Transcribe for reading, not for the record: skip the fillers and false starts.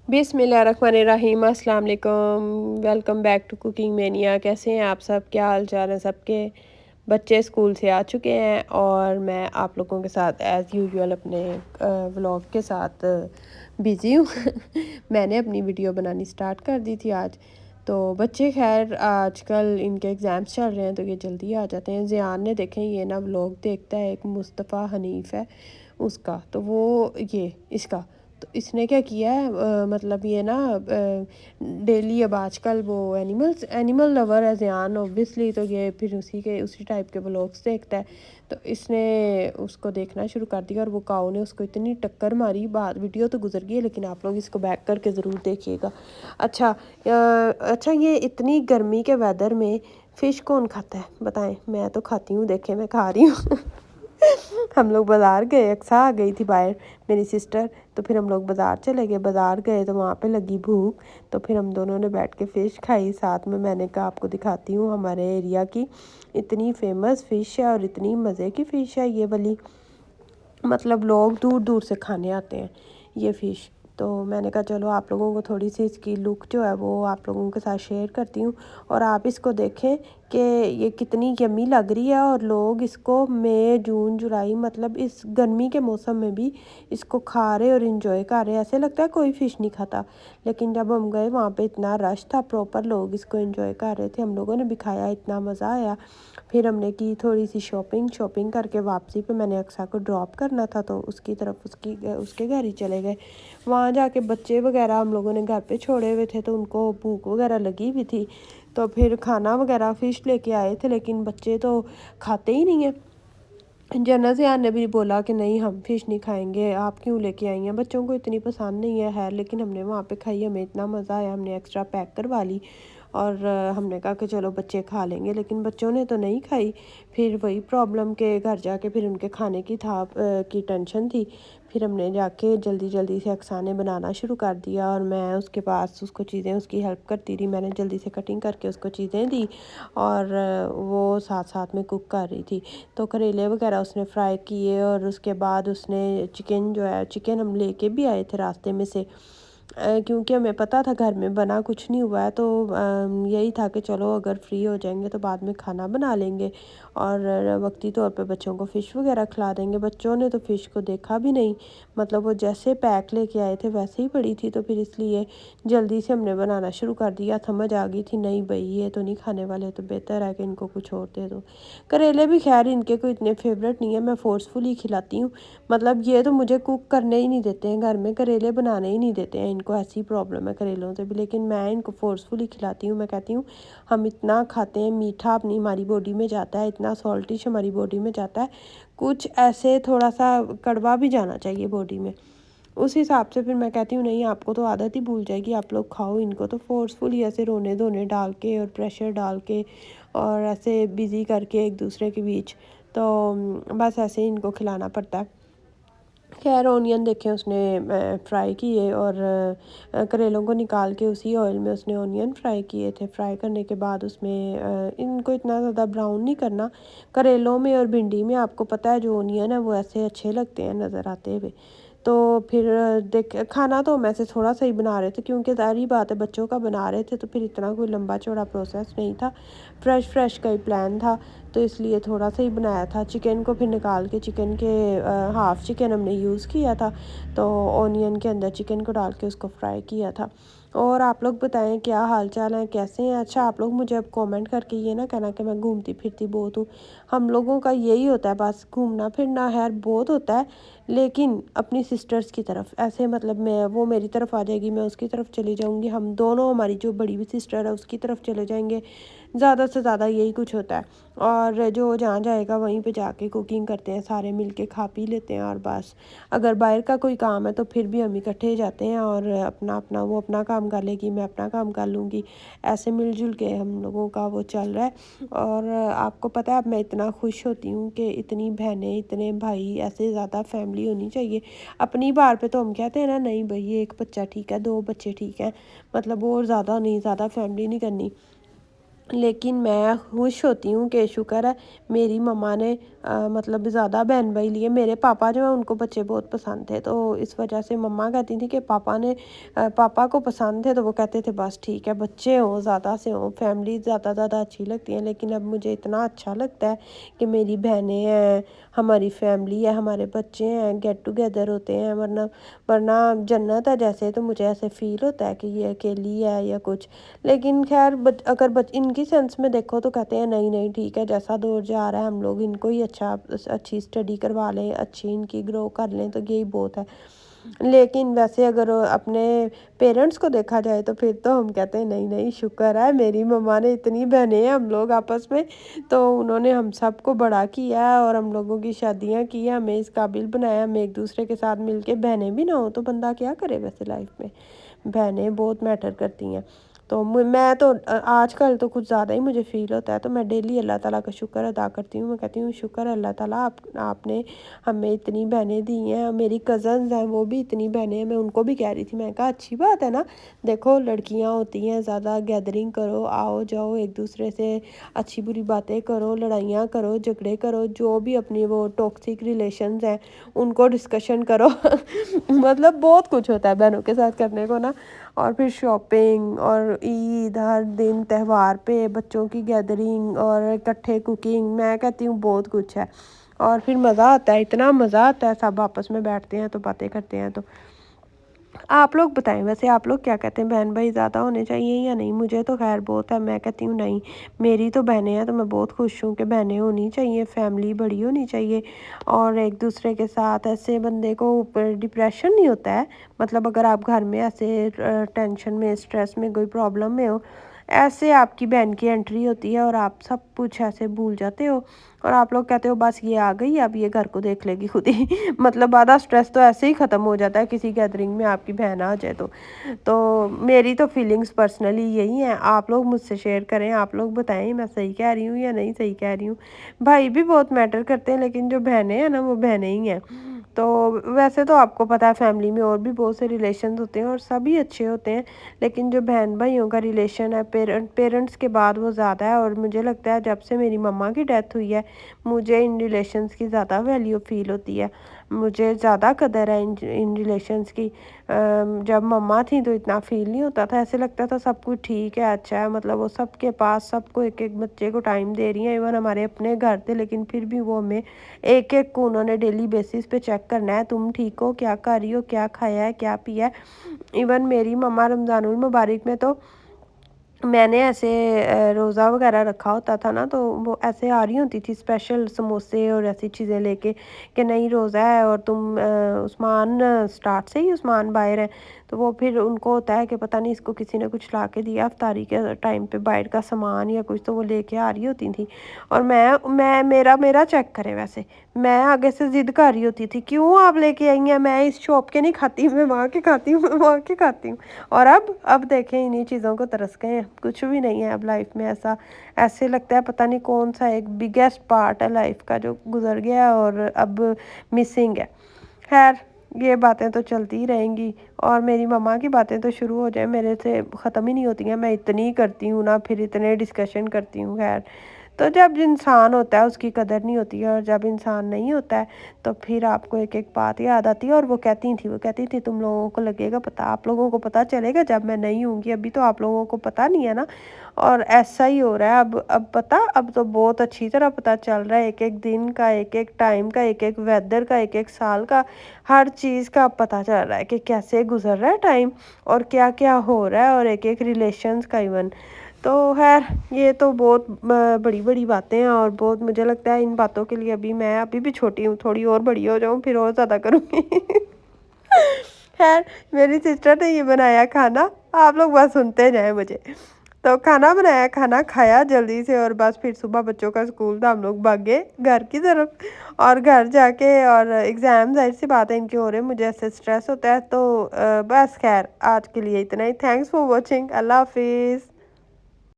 बिस्मिल्लाहिर्रहमानिर्रहीम, अस्सलाम वालेकुम। Welcome back to cooking mania. कैसे हैं आप सब? क्या हाल चाल है सबके? बच्चे स्कूल से आ चुके हैं और मैं आप लोगों के साथ एज़ यूजुअल अपने व्लॉग के साथ बिज़ी हूँ। मैंने अपनी वीडियो बनानी स्टार्ट कर दी थी आज। तो बच्चे खैर आजकल इनके एग्ज़ाम्स चल रहे हैं तो ये जल्दी आ जाते हैं। ज़ियान ने देखें ये ना व्लॉग देखता है, एक मुस्तफ़ा हनीफ़ है उसका, तो वो ये इसका तो इसने क्या किया है मतलब ये ना डेली अब आजकल वो एनिमल लवर है ज़ियान ऑब्वियसली, तो ये फिर उसी टाइप के व्लॉग्स देखता है। तो इसने उसको देखना शुरू कर दिया और वो काऊ ने उसको इतनी टक्कर मारी। बात वीडियो तो गुजर गई है लेकिन आप लोग इसको बैक करके ज़रूर देखिएगा। अच्छा, ये इतनी गर्मी के वेदर में फ़िश कौन खाता है बताएं? मैं तो खाती हूँ, देखें मैं खा रही हूँ। हम लोग बाज़ार गए, अक्सा आ गई थी बाहर मेरी सिस्टर, तो फिर हम लोग बाज़ार चले गए। बाज़ार गए तो वहाँ पे लगी भूख, तो फिर हम दोनों ने बैठ के फ़िश खाई साथ में। मैंने कहा आपको दिखाती हूँ हमारे एरिया की इतनी फेमस फ़िश है और इतनी मज़े की फ़िश है ये वाली, मतलब लोग दूर दूर से खाने आते हैं ये फ़िश। तो मैंने कहा चलो आप लोगों को थोड़ी सी इसकी लुक जो है वो आप लोगों के साथ शेयर करती हूँ और आप इसको देखें कि ये कितनी यम्मी लग रही है। और लोग इसको मई जून जुलाई मतलब इस गर्मी के मौसम में भी इसको खा रहे और इंजॉय कर रहे। ऐसे लगता है कोई फ़िश नहीं खाता, लेकिन जब हम गए वहाँ पे इतना रश था, प्रॉपर लोग इसको इंजॉय कर रहे थे। हम लोगों ने भी खाया, इतना मज़ा आया। फिर हमने की थोड़ी सी शॉपिंग करके वापसी पे मैंने अक्सा को ड्रॉप करना था तो उसकी तरफ उसके घर ही चले गए। वहाँ जाके बच्चे वगैरह हम लोगों ने घर पे छोड़े हुए थे तो उनको भूख वगैरह लगी हुई थी, तो फिर खाना वगैरह फ़िश लेके आए थे लेकिन बच्चे तो खाते ही नहीं हैं। जन्नत ज़ियान ने भी बोला कि नहीं हम फ़िश नहीं खाएंगे, आप क्यों लेके आई हैं? बच्चों को इतनी पसंद नहीं है लेकिन हमने वहाँ पे खाई, हमें इतना मज़ा आया, हमने एक्स्ट्रा पैक करवा ली और हमने कहा कि चलो बच्चे खा लेंगे, लेकिन बच्चों ने तो नहीं खाई। फिर वही प्रॉब्लम के घर जाके फिर उनके खाने की टेंशन थी। फिर हमने जाके जल्दी जल्दी से अक्सा ने बनाना शुरू कर दिया और मैं उसके पास उसको चीज़ें उसकी हेल्प करती रही। मैंने जल्दी से कटिंग करके उसको चीज़ें दी और वो साथ साथ में कुक कर रही थी। तो करेले वगैरह उसने फ्राई किए और उसके बाद उसने चिकन हम लेके भी आए थे रास्ते में से, क्योंकि हमें पता था घर में बना कुछ नहीं हुआ है, तो यही था कि चलो अगर फ्री हो जाएंगे तो बाद में खाना बना लेंगे और वक्ती तौर पे बच्चों को फ़िश वगैरह खिला देंगे। बच्चों ने तो फ़िश को देखा भी नहीं, मतलब वो जैसे पैक लेके आए थे वैसे ही पड़ी थी, तो फिर इसलिए जल्दी से हमने बनाना शुरू कर दिया। समझ आ गई थी नहीं भाई ये तो नहीं खाने वाले, तो बेहतर है कि इनको कुछ और दे दो। करेले भी खैर इनके कोई इतने फेवरेट नहीं है, मैं फ़ोर्सफुली खिलाती हूँ। मतलब ये तो मुझे कुक करने ही नहीं देते हैं, घर में करेले बनाने ही नहीं देते हैं, इनको ऐसी प्रॉब्लम है करेलों से भी। लेकिन मैं इनको फ़ोर्सफुली खिलाती हूँ। मैं कहती हूँ हम इतना खाते हैं, मीठा अपनी हमारी बॉडी में जाता है, इतना सॉल्टिश हमारी बॉडी में जाता है, कुछ ऐसे थोड़ा सा कड़वा भी जाना चाहिए बॉडी में। उस हिसाब से फिर मैं कहती हूँ नहीं आपको तो आदत ही भूल जाएगी, आप लोग खाओ इनको। तो फ़ोर्सफुली ऐसे रोने धोने डाल के और प्रेशर डाल के और ऐसे बिज़ी करके एक दूसरे के बीच, तो बस ऐसे ही इनको खिलाना पड़ता है। खैर ओनियन देखें उसने फ्राई किए और करेलों को निकाल के उसी ऑयल में उसने ओनियन फ्राई किए थे। फ्राई करने के बाद उसमें इनको इतना ज़्यादा ब्राउन नहीं करना। करेलों में और भिंडी में आपको पता है जो ओनियन है वो ऐसे अच्छे लगते हैं नज़र आते हुए। तो फिर देख खाना तो हम ऐसे थोड़ा सा ही बना रहे थे क्योंकि ज़ाहिर बात है बच्चों का बना रहे थे, तो फिर इतना कोई लंबा चौड़ा प्रोसेस नहीं था, फ्रेश का ही प्लान था, तो इसलिए थोड़ा सा ही बनाया था। चिकन को फिर निकाल के चिकन के हाफ़ चिकन हमने यूज़ किया था, तो ऑनियन के अंदर चिकन को डाल के उसको फ्राई किया था। और आप लोग बताएं क्या हाल चाल है, कैसे हैं? अच्छा आप लोग मुझे अब कमेंट करके ये ना कहना कि मैं घूमती फिरती बहुत हूँ। हम लोगों का यही होता है, बस घूमना फिरना खैर बहुत होता है, लेकिन अपनी सिस्टर्स की तरफ ऐसे, मतलब मैं वो मेरी तरफ आ जाएगी मैं उसकी तरफ चली जाऊँगी, हम दोनों हमारी जो बड़ी भी सिस्टर है उसकी तरफ चले जाएंगे, ज़्यादा से ज़्यादा यही कुछ होता है। और जो जहाँ जाएगा वहीं पे जाके कुकिंग करते हैं, सारे मिलके खा पी लेते हैं और बस। अगर बाहर का कोई काम है तो फिर भी हम इकट्ठे जाते हैं और अपना अपना वो अपना काम कर लेगी, मैं अपना काम कर लूँगी, ऐसे मिलजुल के हम लोगों का वो चल रहा है। और आपको पता है अब मैं इतना खुश होती हूँ कि इतनी बहनें इतने भाई, ऐसे ज़्यादा फैमिली होनी चाहिए। अपनी बार पे तो हम कहते हैं ना नहीं भाई एक बच्चा ठीक है, दो बच्चे ठीक है, मतलब और ज़्यादा नहीं, ज़्यादा फैमिली नहीं करनी। लेकिन मैं खुश होती हूँ कि शुक्र है मेरी मम्मा ने مطلب زیادہ بہن بھائی لیے. میرے پاپا جو ہیں ان کو بچے بہت پسند تھے، تو اس وجہ سے مما کہتی تھی کہ پاپا کو پسند تھے، تو وہ کہتے تھے بس ٹھیک ہے بچے ہوں زیادہ سے ہوں، فیملی زیادہ اچھی لگتی ہیں. لیکن اب مجھے اتنا اچھا لگتا ہے کہ میری بہنیں ہیں، ہماری فیملی ہے، ہمارے بچے ہیں، گیٹ ٹوگیدر ہوتے ہیں. ورنہ جنت ہے جیسے، تو مجھے ایسے فیل ہوتا ہے کہ یہ اکیلی ہے یا کچھ. لیکن خیر اگر ان کی سینس میں دیکھو تو کہتے ہیں نہیں ٹھیک ہے، جیسا دور جا رہا ہے ہم لوگ ان کو ہی اچھی اسٹڈی کروا لیں، اچھی ان کی گرو کر لیں، تو یہی بہت ہے. لیکن ویسے اگر اپنے پیرنٹس کو دیکھا جائے تو پھر تو ہم کہتے ہیں نہیں شکر ہے میری مما نے اتنی بہنیں ہیں ہم لوگ آپس میں، تو انہوں نے ہم سب کو بڑا کیا ہے اور ہم لوگوں کی شادیاں کی ہیں، ہمیں اس قابل بنایا. ہمیں ایک دوسرے کے ساتھ مل کے، بہنیں بھی نہ ہو تو بندہ کیا کرے ویسے لائف میں. بہنیں بہت میٹر کرتی ہیں. تو میں تو آج کل تو کچھ زیادہ ہی مجھے فیل ہوتا ہے، تو میں ڈیلی اللہ تعالیٰ کا شکر ادا کرتی ہوں. میں کہتی ہوں شکر اللہ تعالیٰ آپ نے ہمیں اتنی بہنیں دی ہیں. میری کزنز ہیں وہ بھی اتنی بہنیں ہیں. میں ان کو بھی کہہ رہی تھی، میں کہا اچھی بات ہے نا، دیکھو لڑکیاں ہوتی ہیں زیادہ گیدرنگ کرو، آؤ جاؤ ایک دوسرے سے اچھی بری باتیں کرو، لڑائیاں کرو، جھگڑے کرو، جو بھی اپنی وہ ٹاکسک ریلیشنز ہیں ان کو ڈسکشن کرو. مطلب بہت کچھ ہوتا ہے بہنوں کے ساتھ کرنے کو نا. اور پھر شاپنگ اور عید، ہر دن تہوار پہ بچوں کی گیدرنگ اور اکٹھے کوکنگ، میں کہتی ہوں بہت کچھ ہے. اور پھر مزہ آتا ہے، اتنا مزہ آتا ہے، سب آپس میں بیٹھتے ہیں تو باتیں کرتے ہیں. تو آپ لوگ بتائیں ویسے آپ لوگ کیا کہتے ہیں، بہن بھائی زیادہ ہونے چاہیے یا نہیں؟ مجھے تو خیر بہت ہے، میں کہتی ہوں نہیں، میری تو بہنیں ہیں تو میں بہت خوش ہوں کہ بہنیں ہونی چاہیے، فیملی بڑی ہونی چاہیے. اور ایک دوسرے کے ساتھ ایسے بندے کو اوپر ڈپریشن نہیں ہوتا ہے. مطلب اگر آپ گھر میں ایسے ٹینشن میں، اسٹریس میں، کوئی پرابلم میں ہو، ایسے آپ کی بہن کی انٹری ہوتی ہے اور آپ سب کچھ ایسے بھول جاتے ہو، اور آپ لوگ کہتے ہو بس یہ آ گئی اب یہ گھر کو دیکھ لے گی خود ہی. مطلب آدھا اسٹریس تو ایسے ہی ختم ہو جاتا ہے کسی گیدرنگ میں آپ کی بہن آ جائے تو میری تو فیلنگز پرسنلی یہی ہیں. آپ لوگ مجھ سے شیئر کریں، آپ لوگ بتائیں میں صحیح کہہ رہی ہوں یا نہیں صحیح کہہ رہی ہوں. بھائی بھی بہت میٹر کرتے ہیں، لیکن جو بہنیں ہیں نا وہ بہنیں ہی ہیں. تو ویسے تو آپ کو پتہ ہے فیملی میں اور بھی بہت سے ریلیشنز ہوتے ہیں اور سبھی اچھے ہوتے ہیں، لیکن جو بہن بھائیوں کا ریلیشن ہے پیرنٹس کے بعد وہ زیادہ ہے. اور مجھے لگتا ہے جب سے میری مما کی ڈیتھ ہوئی ہے مجھے ان ریلیشنز کی زیادہ ویلیو فیل ہوتی ہے، مجھے زیادہ قدر ہے ان ریلیشنز کی. جب مما تھیں تو اتنا فیل نہیں ہوتا تھا، ایسے لگتا تھا سب کچھ ٹھیک ہے، اچھا ہے. مطلب وہ سب کے پاس سب کو ایک بچے کو ٹائم دے رہی ہیں. ایون ہمارے اپنے گھر تھے لیکن پھر بھی وہ ہمیں ایک کو انہوں نے ڈیلی بیسس پہ چیک کرنا ہے، تم ٹھیک ہو، کیا کر رہی ہو، کیا کھایا ہے، کیا پیا ہے. ایون میری مما رمضان المبارک میں تو میں نے ایسے روزہ وغیرہ رکھا ہوتا تھا نا، تو وہ ایسے آ رہی ہوتی تھی اسپیشل سموسے اور ایسی چیزیں لے کے کہ نہیں روزہ ہے اور تم عثمان سٹارٹ سے ہی عثمان باہر ہیں. تو وہ پھر ان کو ہوتا ہے کہ پتہ نہیں اس کو کسی نے کچھ لا کے دیا افطاری کے ٹائم پہ باہر کا سامان یا کچھ، تو وہ لے کے آ رہی ہوتی تھی. اور میں میرا چیک کرے، ویسے میں آگے سے ضد کر رہی ہوتی تھی کیوں آپ لے کے آئی ہیں، میں اس شاپ کے نہیں کھاتی، میں وہاں کے کھاتی ہوں، میں وہاں کے کھاتی ہوں. اور اب دیکھیں انہیں چیزوں کو ترس گئے ہیں، کچھ بھی نہیں ہے اب لائف میں ایسا. ایسے لگتا ہے پتہ نہیں کون سا ایک بگیسٹ پارٹ ہے لائف کا جو گزر گیا اور اب مسنگ ہے. خیر یہ باتیں تو چلتی ہی رہیں گی، اور میری مما کی باتیں تو شروع ہو جائیں میرے سے ختم ہی نہیں ہوتی ہیں. میں اتنی کرتی ہوں نا، پھر اتنے ڈسکشن کرتی ہوں. خیر تو جب انسان ہوتا ہے اس کی قدر نہیں ہوتی ہے، اور جب انسان نہیں ہوتا ہے تو پھر آپ کو ایک بات یاد آتی ہے. اور وہ کہتی تھی تم لوگوں کو لگے گا پتہ، آپ لوگوں کو پتہ چلے گا جب میں نہیں ہوں گی، ابھی تو آپ لوگوں کو پتہ نہیں ہے نا. اور ایسا ہی ہو رہا ہے اب پتہ، اب تو بہت اچھی طرح پتہ چل رہا ہے، ایک دن کا، ایک ٹائم کا، ایک ویدر کا، ایک سال کا، ہر چیز کا پتہ چل رہا ہے کہ کیسے گزر رہا ہے ٹائم اور کیا کیا ہو رہا ہے، اور ایک ریلیشنز کا ایون. تو خیر یہ تو بہت بڑی بڑی باتیں ہیں، اور بہت مجھے لگتا ہے ان باتوں کے لیے ابھی بھی چھوٹی ہوں، تھوڑی اور بڑی ہو جاؤں پھر اور زیادہ کروں گی. خیر میری سسٹر نے یہ بنایا کھانا، آپ لوگ بس سنتے جائیں مجھے. تو کھانا بنایا، کھانا کھایا جلدی سے، اور بس پھر صبح بچوں کا اسکول تھا، ہم لوگ بھاگے گھر کی طرف. اور گھر جا کے اور ایگزام ظاہر سی بات ہے ان کے ہو رہے ہیں، مجھے ایسے اسٹریس ہوتا ہے. تو بس خیر آج کے لیے اتنا ہی. Thanks for watching. اللہ حافظ.